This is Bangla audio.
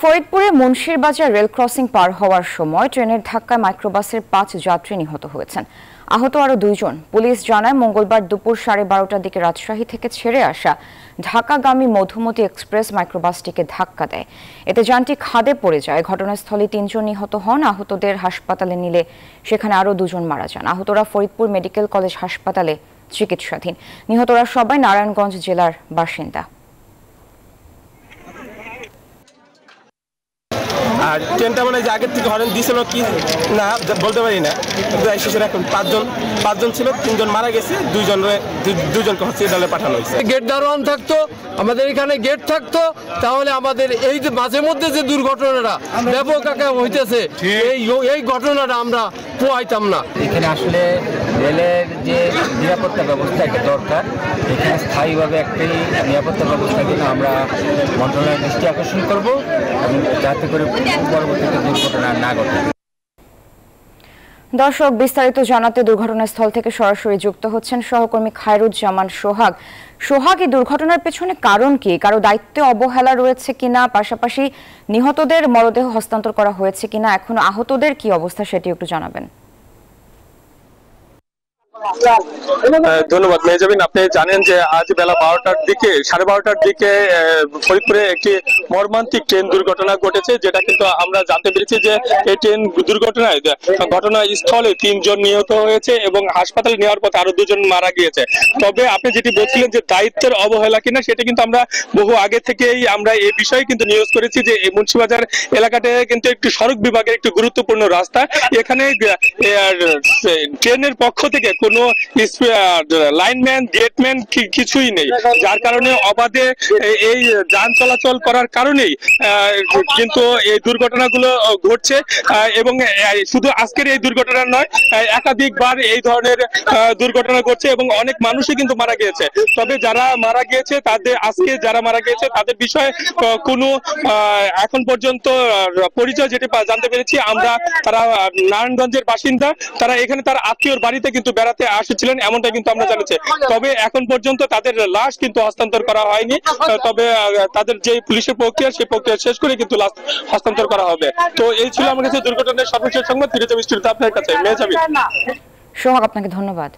ফরিদপুরে মুন্সিরবাজার রেল ক্রসিং পার হওয়ার সময় ট্রেনের ধাক্কায় মাইক্রোবাসের ৫ যাত্রী নিহত হয়েছেন। আহত আরও ২ জন। পুলিশ জানায়, মঙ্গলবার দুপুর 12:30টার দিকে রাজশাহী থেকে ছেড়ে আসা ঢাকাগামী মধুমতি এক্সপ্রেস মাইক্রোবাসটিকে ধাক্কা দেয়। এতে যানটি খাদে পড়ে যায়। ঘটনাস্থলে ৩ জন নিহত হন। আহতদের হাসপাতালে নিলে সেখানে আরও ২ জন মারা যান। আহতরা ফরিদপুর মেডিকেল কলেজ হাসপাতালে চিকিৎসাধীন। নিহতরা সবাই নারায়ণগঞ্জ জেলার বাসিন্দা। আর ট্রেনটা মানে আগের থেকে হরেন দিয়েছিল কি না বলতে পারি না। এখন পাঁচজন ছিল, 3 জন মারা গেছে, 2জনকে হসপিটালে পাঠানো হয়েছে। গেট দারোয়ান থাকতো, আমাদের এখানে গেট থাকতো, তাহলে আমাদের এই যে মাঝে মধ্যে যে দুর্ঘটনাটা ব্যাপক আকারে হইতেছে, এই ঘটনাটা আমরা পোয়াইতাম না। এখানে আসলে রেলের যে নিরাপত্তা ব্যবস্থা একটা দরকার, এখানে স্থায়ীভাবে একটি নিরাপত্তা ব্যবস্থা কিন্তু আমরা মন্ত্রণালয়ের দৃষ্টি আকর্ষণ করব, যাতে করে পরবর্তীতে দুর্ঘটনা না ঘটে। দর্শক, বিস্তারিত জানাতে দুর্ঘটনাস্থল থেকে সরাসরি যুক্ত হচ্ছেন সহকর্মী খায়রুজ্জামান সোহাগ। সোহাগ, এই দুর্ঘটনার পেছনে কারণ কি? কারো দায়িত্বে অবহেলা রয়েছে কিনা, পাশাপাশি নিহতদের মরদেহ হস্তান্তর করা হয়েছে কিনা, এখনো আহতদের কি অবস্থা সেটি একটু জানাবেন। ধন্যবাদ মেহজাবিন। আপনি জানেন যে আজ বেলা 12টার দিকে 12:30টার দিকে ফরিদপুরে একটি মর্মান্তিক ট্রেন দুর্ঘটনা ঘটেছে, যেটা কিন্তু আমরা জানতে পেরেছি যে এই ট্রেন দুর্ঘটনায় ঘটনাস্থলে 3 জন নিহত হয়েছে এবং হাসপাতালে নেওয়ার পথে আরো 2 জন মারা গিয়েছে। তবে আপনি যেটি বলছিলেন যে দায়িত্বের অবহেলা কিনা, সেটা কিন্তু আমরা বহু আগে থেকেই আমরা এই বিষয়ে কিন্তু নিউজ করেছি যে এই মুন্সিবাজার এলাকাতে কিন্তু একটি সড়ক বিভাগের একটি গুরুত্বপূর্ণ রাস্তা। এখানে ট্রেনের পক্ষ থেকে কোনো লাইনম্যান, গেটম্যান কিছুই নেই, যার কারণে অবাধে এই যান চলাচল করার কারণেই কিন্তু এই দুর্ঘটনাগুলো ঘটছে। এবং শুধু আজকের এই দুর্ঘটনা নয়, একাধিকবার এই ধরনের দুর্ঘটনা ঘটছে এবং অনেক মানুষই কিন্তু মারা গিয়েছে। তবে যারা মারা গিয়েছে তাদের বিষয়ে কোনো এখন পর্যন্ত পরিচয় যেটি জানতে পেরেছি আমরা, তারা নারায়ণগঞ্জের বাসিন্দা, তারা এখানে তার আত্মীয়র বাড়িতে কিন্তু বেড়াতে আসছিলেন, এমনটা কিন্তু আমরা জানাচ্ছি। তবে এখন পর্যন্ত তাদের লাশ কিন্তু হস্তান্তর করা হয়নি। তবে তাদের যে পুলিশের প্রক্রিয়া, সেই প্রক্রিয়া শেষ করে কিন্তু লাশ হস্তান্তর করা হবে। তো এই ছিল আমার কাছে দুর্ঘটনার সর্বশেষ সংবাদ। ফিরে যাবে স্টুডিওতে আপনার কাছে। মেহজাবিন। সোহাগ, আপনাকে ধন্যবাদ।